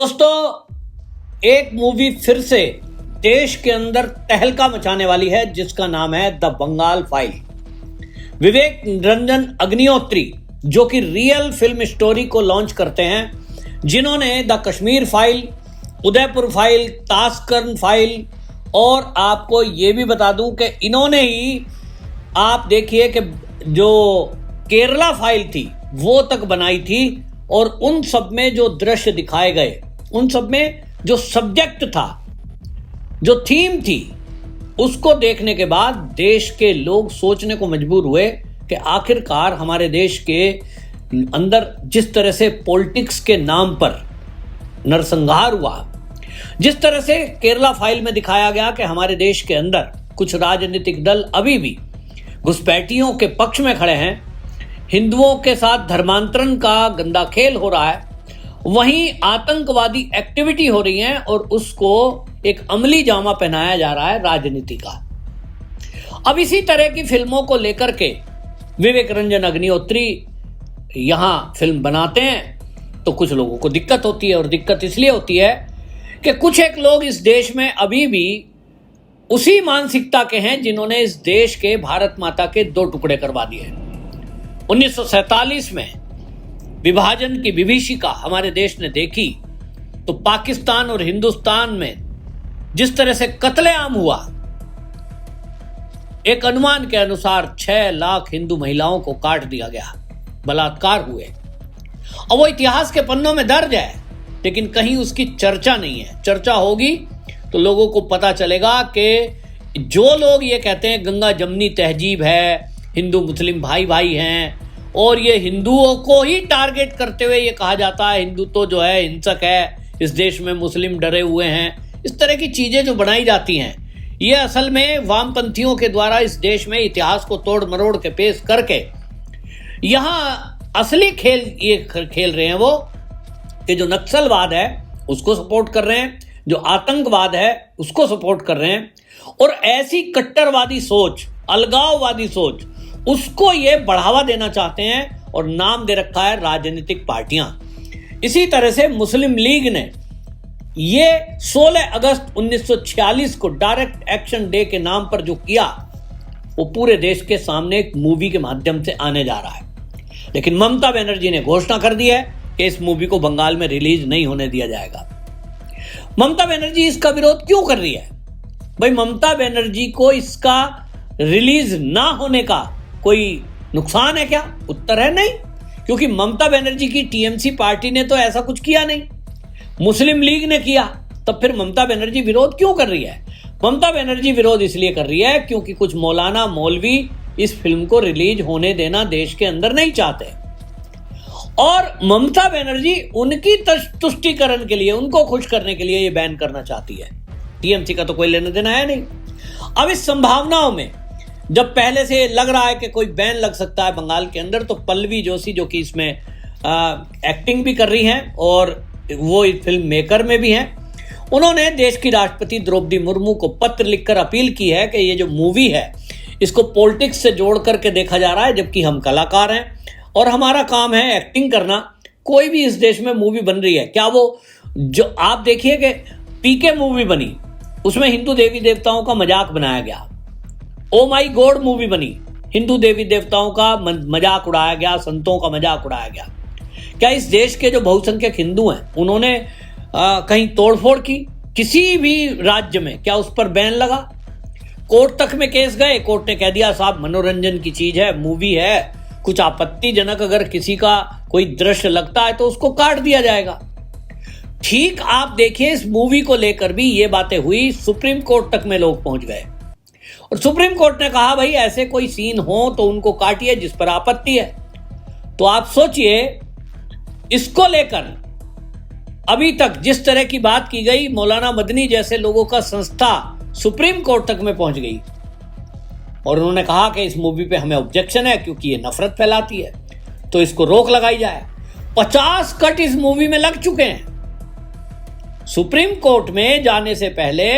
दोस्तों, एक मूवी फिर से देश के अंदर तहलका मचाने वाली है जिसका नाम है द बंगाल फाइल। विवेक रंजन अग्निहोत्री जो कि रियल फिल्म स्टोरी को लॉन्च करते हैं, जिन्होंने the Kashmir file, Udaipur file, Tashkent file और आपको यह भी बता दूं कि इन्होंने ही आप देखिए कि जो केरला फाइल थी वो तक बनाई थी। और उन सब में जो दृश्य दिखाए गए, उन सब में जो सब्जेक्ट था, जो थीम थी, उसको देखने के बाद देश के लोग सोचने को मजबूर हुए कि आखिरकार हमारे देश के अंदर जिस तरह से पॉलिटिक्स के नाम पर नरसंहार हुआ, जिस तरह से केरला फाइल में दिखाया गया कि हमारे देश के अंदर कुछ राजनीतिक दल अभी भी घुसपैठियों के पक्ष में खड़े हैं, हिंदुओं के साथ धर्मांतरण का गंदा खेल हो रहा है, वहीं आतंकवादी एक्टिविटी हो रही है और उसको एक अमली जामा पहनाया जा रहा है राजनीति का। अब इसी तरह की फिल्मों को लेकर के विवेक रंजन अग्निहोत्री यहां फिल्म बनाते हैं तो कुछ लोगों को दिक्कत होती है। और दिक्कत इसलिए होती है कि कुछ एक लोग इस देश में अभी भी उसी मानसिकता के हैं जिन्होंने इस देश के भारत माता के दो टुकड़े करवा दिए। 1947 में विभाजन की विभीषिका हमारे देश ने देखी तो पाकिस्तान और हिंदुस्तान में जिस तरह से कत्लेआम हुआ, एक अनुमान के अनुसार 6 लाख हिंदू महिलाओं को काट दिया गया, बलात्कार हुए। और वो इतिहास के पन्नों में दर्ज है, लेकिन कहीं उसकी चर्चा नहीं है। चर्चा होगी तो लोगों को पता चलेगा कि जो लोग ये कहते हैं गंगा जमनी तहजीब है, हिंदू मुस्लिम भाई भाई हैं, और ये हिंदुओं को ही टारगेट करते हुए ये कहा जाता है हिंदू तो जो है हिंसक है, इस देश में मुस्लिम डरे हुए हैं, इस तरह की चीजें जो बनाई जाती हैं, ये असल में वामपंथियों के द्वारा इस देश में इतिहास को तोड़ मरोड़ के पेश करके यहाँ असली खेल ये खेल रहे हैं वो कि जो नक्सलवाद है उसको सपोर्ट कर रहे हैं, जो आतंकवाद है उसको सपोर्ट कर रहे हैं, और ऐसी कट्टरवादी सोच, अलगाववादी सोच, उसको ये बढ़ावा देना चाहते हैं और नाम दे रखा है राजनीतिक पार्टियां। इसी तरह से मुस्लिम लीग ने ये 16 अगस्त 1946 को डायरेक्ट एक्शन डे के नाम पर जो किया वो पूरे देश के सामने एक मूवी के माध्यम से आने जा रहा है। लेकिन ममता बनर्जी ने घोषणा कर दी है कि इस मूवी को बंगाल में रिलीज नहीं होने दिया जाएगा। ममता बनर्जी इसका विरोध क्यों कर रही है? भाई, ममता बनर्जी को इसका रिलीज ना होने का कोई नुकसान है क्या? उत्तर है नहीं, क्योंकि ममता बनर्जी की टीएमसी पार्टी ने तो ऐसा कुछ किया नहीं, मुस्लिम लीग ने किया। तब फिर ममता बनर्जी विरोध क्यों कर रही है? ममता बनर्जी विरोध इसलिए कर रही है क्योंकि कुछ मौलाना मौलवी इस फिल्म को रिलीज होने देना देश के अंदर नहीं चाहते, और ममता बनर्जी उनकी तुष्टीकरण के लिए, उनको खुश करने के लिए ये बैन करना चाहती है। टीएमसी का तो कोई लेना देना है नहीं। अब इस संभावनाओं में जब पहले से लग रहा है कि कोई बैन लग सकता है बंगाल के अंदर, तो पल्लवी जोशी जो कि इसमें एक्टिंग भी कर रही हैं और वो फिल्म मेकर में भी हैं, उन्होंने देश की राष्ट्रपति द्रौपदी मुर्मू को पत्र लिखकर अपील की है कि ये जो मूवी है इसको पॉलिटिक्स से जोड़ करके देखा जा रहा है, जबकि हम कलाकार हैं और हमारा काम है एक्टिंग करना। कोई भी इस देश में मूवी बन रही है, क्या वो जो आप देखिए कि पीके मूवी बनी, उसमें हिंदू देवी देवताओं का मजाक बनाया गया। ओ माई गॉड मूवी बनी, हिंदू देवी देवताओं का मजाक उड़ाया गया, संतों का मजाक उड़ाया गया। क्या इस देश के जो बहुसंख्यक हिंदू हैं उन्होंने कहीं तोड़फोड़ की? किसी भी राज्य में क्या उस पर बैन लगा? कोर्ट तक में केस गए, कोर्ट ने कह दिया साहब मनोरंजन की चीज है, मूवी है, कुछ आपत्तिजनक अगर किसी का कोई दृश्य लगता है तो उसको काट दिया जाएगा। ठीक आप देखिए, इस मूवी को लेकर भी ये बातें हुई, सुप्रीम कोर्ट तक में लोग पहुंच गए और सुप्रीम कोर्ट ने कहा भाई ऐसे कोई सीन हो तो उनको काटिए जिस पर आपत्ति है। तो आप सोचिए, इसको लेकर अभी तक जिस तरह की बात की गई, मौलाना मदनी जैसे लोगों का संस्था सुप्रीम कोर्ट तक में पहुंच गई और उन्होंने कहा कि इस मूवी पे हमें ऑब्जेक्शन है क्योंकि ये नफरत फैलाती है, तो इसको रोक लगाई जाए। 50 कट इस मूवी में लग चुके हैं। सुप्रीम कोर्ट में जाने से पहले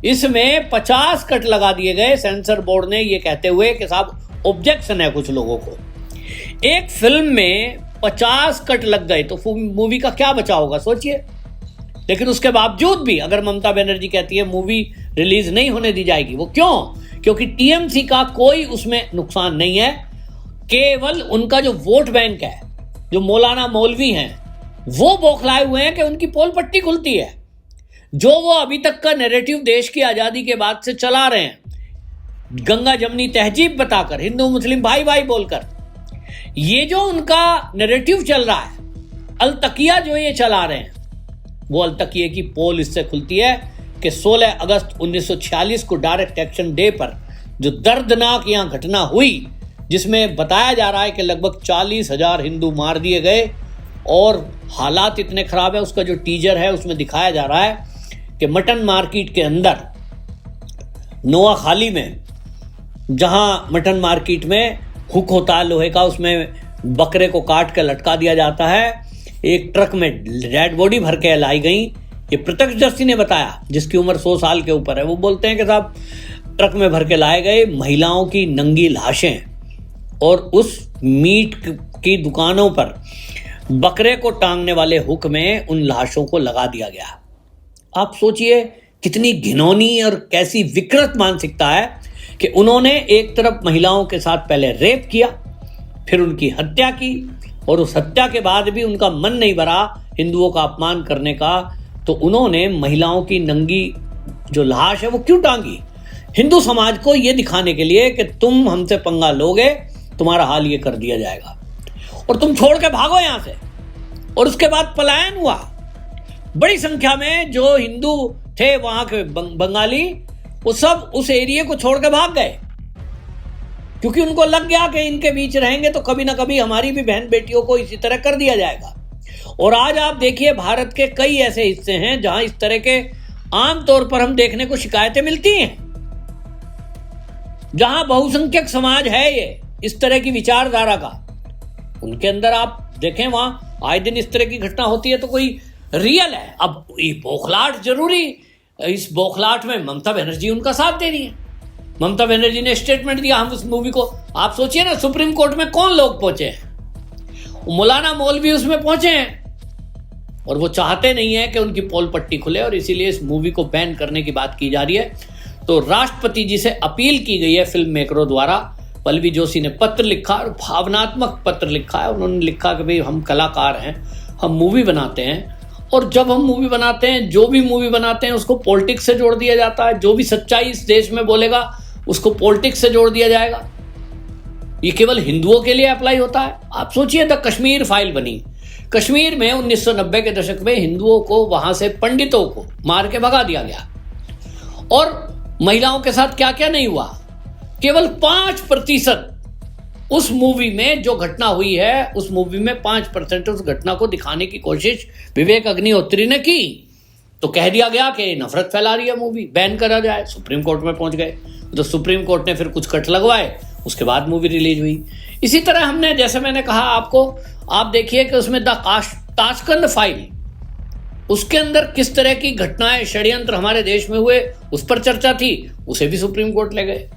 इसमें 50 कट लगा दिए गए सेंसर बोर्ड ने, ये कहते हुए कि साहब ऑब्जेक्शन है कुछ लोगों को। एक फिल्म में 50 कट लग गए तो मूवी का क्या बचा होगा सोचिए। लेकिन उसके बावजूद भी अगर ममता बनर्जी कहती है मूवी रिलीज नहीं होने दी जाएगी, वो क्यों? क्योंकि टीएमसी का कोई उसमें नुकसान नहीं है, केवल उनका जो वोट बैंक है, जो मौलाना मौलवी हैं, वो बौखलाए हुए हैं कि उनकी पोल पट्टी खुलती है। जो वो अभी तक का नैरेटिव देश की आजादी के बाद से चला रहे हैं, गंगा जमनी तहजीब बताकर, हिंदू मुस्लिम भाई भाई बोलकर, ये जो उनका नैरेटिव चल रहा है, अलतकिया जो ये चला रहे हैं, वो अलतकिये की पोल इससे खुलती है कि 16 अगस्त 1946 को डायरेक्ट एक्शन डे पर जो दर्दनाक यहां घटना हुई, जिसमें बताया जा रहा है कि लगभग 40,000 हिंदू मार दिए गए और हालात इतने खराब है। उसका जो टीजर है उसमें दिखाया जा रहा है कि मटन मार्केट के अंदर, नोआखाली में, जहां मटन मार्केट में हुक होता है लोहे का, उसमें बकरे को काट कर लटका दिया जाता है, एक ट्रक में डेड बॉडी भर के लाई गई। ये प्रत्यक्षदर्शी ने बताया, जिसकी उम्र 100 साल के ऊपर है। वो बोलते हैं कि साहब ट्रक में भर के लाए गए महिलाओं की नंगी लाशें, और उस मीट की दुकानों पर बकरे को टांगने वाले हुक में उन लाशों को लगा दिया गया। आप सोचिए कितनी घिनौनी और कैसी विकृत मानसिकता है कि उन्होंने एक तरफ महिलाओं के साथ पहले रेप किया, फिर उनकी हत्या की, और उस हत्या के बाद भी उनका मन नहीं भरा हिंदुओं का अपमान करने का, तो उन्होंने महिलाओं की नंगी जो लाश है वो क्यों टांगी? हिंदू समाज को यह दिखाने के लिए कि तुम हमसे पंगा लोगे, तुम्हारा हाल ये कर दिया जाएगा और तुम छोड़ के भागो यहां से। और उसके बाद पलायन हुआ। बड़ी संख्या में जो हिंदू थे वहां के बंगाली, वो सब उस एरिया को छोड़ के भाग गए, क्योंकि उनको लग गया कि इनके बीच रहेंगे तो कभी ना कभी हमारी भी बहन बेटियों को इसी तरह कर दिया जाएगा। और आज आप देखिए भारत के कई ऐसे हिस्से हैं जहां इस तरह के आमतौर पर हम देखने को शिकायतें मिलती हैं, जहां बहुसंख्यक समाज है ये इस तरह की विचारधारा का, उनके अंदर आप देखें वहां आए दिन इस तरह की घटना होती है तो कोई रियल है। अब ये बौखलाहट जरूरी, इस बौखलाहट में ममता बनर्जी उनका साथ दे रही है। ममता बनर्जी ने स्टेटमेंट दिया हम उस मूवी को, आप सोचिए ना, सुप्रीम कोर्ट में कौन लोग पहुंचे हैं, मौलाना मौलवी उसमें पहुंचे हैं, और वो चाहते नहीं है कि उनकी पोल पट्टी खुले, और इसीलिए इस मूवी को बैन करने की बात की जा रही है। तो राष्ट्रपति जी से अपील की गई है फिल्म मेकरों द्वारा। पल्लवी जोशी ने पत्र लिखा और भावनात्मक पत्र लिखा है। उन्होंने लिखा कि भाई हम कलाकार हैं, हम मूवी बनाते हैं, और जब हम मूवी बनाते हैं, जो भी मूवी बनाते हैं उसको पॉलिटिक्स से जोड़ दिया जाता है। जो भी सच्चाई इस देश में बोलेगा उसको पॉलिटिक्स से जोड़ दिया जाएगा। ये केवल हिंदुओं के लिए अप्लाई होता है। आप सोचिए द कश्मीर फाइल बनी, कश्मीर में 1990 के दशक में हिंदुओं को, वहां से पंडितों को मार के भगा दिया गया, और महिलाओं के साथ क्या क्या नहीं हुआ। केवल 5% उस मूवी में जो घटना हुई है, उस मूवी में 5% उस घटना को दिखाने की कोशिश विवेक अग्निहोत्री ने की, तो कह दिया गया कि नफरत फैला रही है मूवी, बैन करा जाए। सुप्रीम कोर्ट में पहुंच गए तो सुप्रीम कोर्ट ने फिर कुछ कट लगवाए, उसके बाद मूवी रिलीज हुई। इसी तरह हमने, जैसे मैंने कहा आपको, आप देखिए कि उसमें द ताशकंद फाइल, उसके अंदर किस तरह की घटनाएं, षड्यंत्र हमारे देश में हुए, उस पर चर्चा थी, उसे भी सुप्रीम कोर्ट ले गए।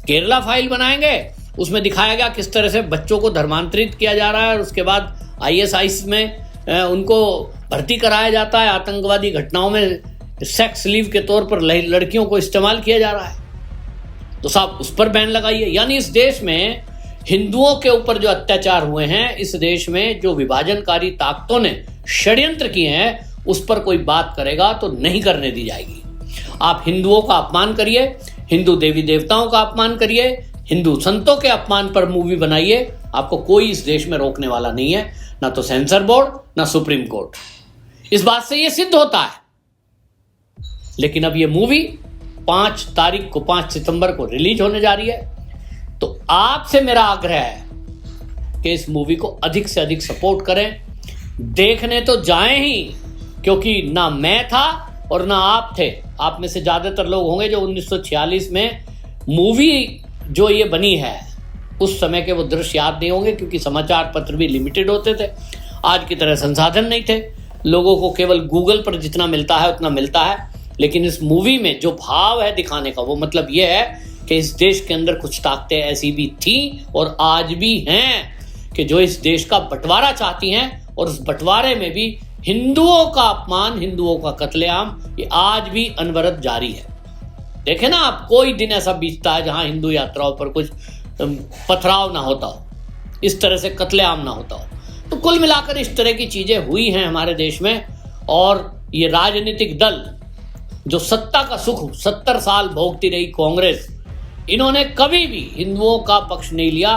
केरला फाइल बनाएंगे, उसमें दिखाया गया किस तरह से बच्चों को धर्मांतरित किया जा रहा है, और उसके बाद ISIS में उनको भर्ती कराया जाता है, आतंकवादी घटनाओं में सेक्स लीव के तौर पर लड़कियों को इस्तेमाल किया जा रहा है, तो साहब उस पर बैन लगाइए। यानी इस देश में हिंदुओं के ऊपर जो अत्याचार हुए हैं, इस देश में जो विभाजनकारी ताकतों ने षड्यंत्र किए हैं, उस पर कोई बात करेगा तो नहीं करने दी जाएगी। आप हिंदुओं का अपमान करिए, हिंदू देवी देवताओं का अपमान करिए, हिंदू संतों के अपमान पर मूवी बनाइए, आपको कोई इस देश में रोकने वाला नहीं है, ना तो सेंसर बोर्ड, ना सुप्रीम कोर्ट। इस बात से यह सिद्ध होता है। लेकिन अब यह मूवी 5 सितंबर को रिलीज होने जा रही है, तो आपसे मेरा आग्रह है कि इस मूवी को अधिक से अधिक सपोर्ट करें। देखने तो जाएं ही, क्योंकि ना मैं था और ना आप थे। आप में से ज्यादातर लोग होंगे जो 1946 में मूवी जो ये बनी है, उस समय के वो दृश्य याद नहीं होंगे, क्योंकि समाचार पत्र भी लिमिटेड होते थे, आज की तरह संसाधन नहीं थे, लोगों को केवल गूगल पर जितना मिलता है उतना मिलता है। लेकिन इस मूवी में जो भाव है दिखाने का, वो मतलब ये है कि इस देश के अंदर कुछ ताकतें ऐसी भी थी और आज भी हैं कि जो इस देश का बंटवारा चाहती हैं, और उस बंटवारे में भी हिंदुओं का अपमान, हिंदुओं का कत्लेआम, ये आज भी अनवरत जारी है। देखे ना आप, कोई दिन ऐसा बीतता है जहां हिंदू यात्राओं पर कुछ पथराव ना होता हो, इस तरह से कत्लेआम ना होता हो। तो कुल मिलाकर इस तरह की चीजें हुई हैं हमारे देश में। और ये राजनीतिक दल जो सत्ता का सुख 70 साल भोगती रही कांग्रेस, इन्होंने कभी भी हिंदुओं का पक्ष नहीं लिया,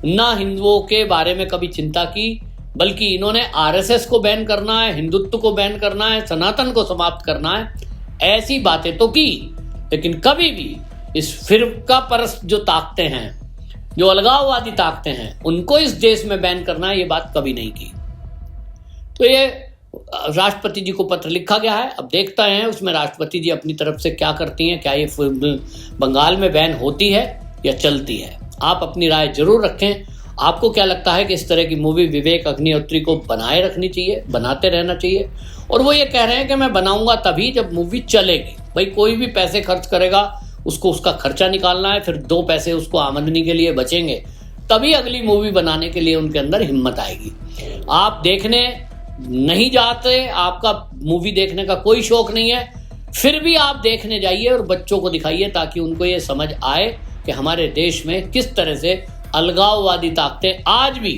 ना हिंदुओं के बारे में कभी चिंता की, बल्कि इन्होंने आरएसएस को बैन करना है, हिंदुत्व को बैन करना है, सनातन को समाप्त करना है, ऐसी बातें तो की, लेकिन कभी भी इस फिरका परस्त जो ताकतें हैं, जो अलगाववादी ताकतें हैं, उनको इस देश में बैन करना है, ये बात कभी नहीं की। तो ये राष्ट्रपति जी को पत्र लिखा गया है। अब देखते हैं उसमें राष्ट्रपति जी अपनी तरफ से क्या करती हैं, क्या ये बंगाल में बैन होती है या चलती है। आप अपनी राय जरूर रखें। आपको क्या लगता है कि इस तरह की मूवी विवेक अग्निहोत्री को बनाए रखनी चाहिए, बनाते रहना चाहिए? और वो ये कह रहे हैं कि मैं बनाऊंगा तभी जब मूवी चलेगी। भाई कोई भी पैसे खर्च करेगा, उसको उसका खर्चा निकालना है, फिर 2 पैसे उसको आमदनी के लिए बचेंगे, तभी अगली मूवी बनाने के लिए उनके अंदर हिम्मत आएगी। आप देखने नहीं जाते, आपका मूवी देखने का कोई शौक नहीं है, फिर भी आप देखने जाइए और बच्चों को दिखाइए, ताकि उनको ये समझ आए कि हमारे देश में किस तरह से अलगाववादी ताकतें आज भी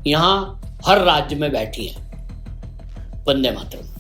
यहां हर राज्य में बैठी हैं। वंदे मातरम।